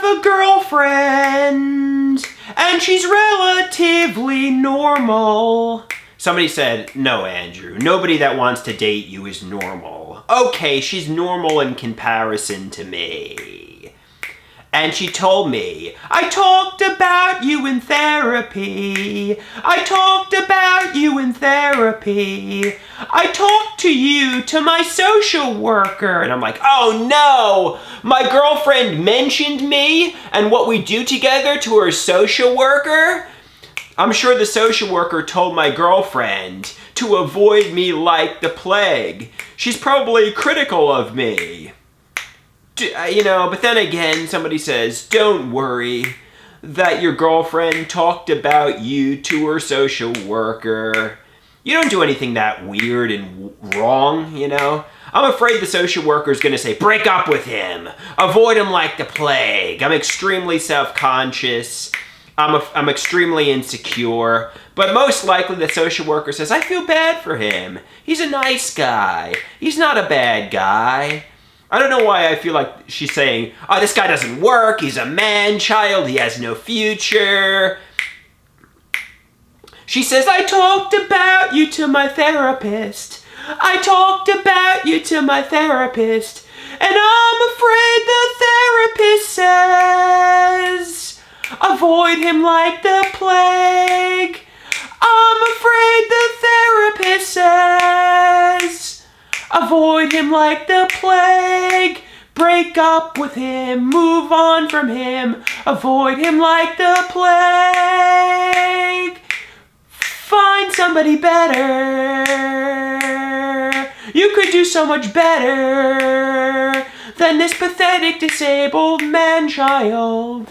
a girlfriend, and she's relatively normal. Somebody said, no, Andrew, nobody that wants to date you is normal. Okay, she's normal in comparison to me. And she told me, I talked about you in therapy. I talked about you in therapy. I talked to my social worker. And I'm like, oh no, my girlfriend mentioned me and what we do together to her social worker. I'm sure the social worker told my girlfriend to avoid me like the plague. She's probably critical of me. But then again, somebody says, don't worry that your girlfriend talked about you to her social worker. You don't do anything that weird and wrong, I'm afraid the social worker's gonna say, break up with him. Avoid him like the plague. I'm extremely self-conscious. I'm extremely insecure. But most likely the social worker says, I feel bad for him. He's a nice guy. He's not a bad guy. I don't know why I feel like she's saying, oh, this guy doesn't work, he's a man-child, he has no future. She says, I talked about you to my therapist. I talked about you to my therapist. And I'm afraid the therapist says, avoid him like the plague. I'm afraid the therapist says, avoid him like the plague. Break up with him. Move on from him. Avoid him like the plague. Find somebody better. You could do so much better than this pathetic disabled man-child.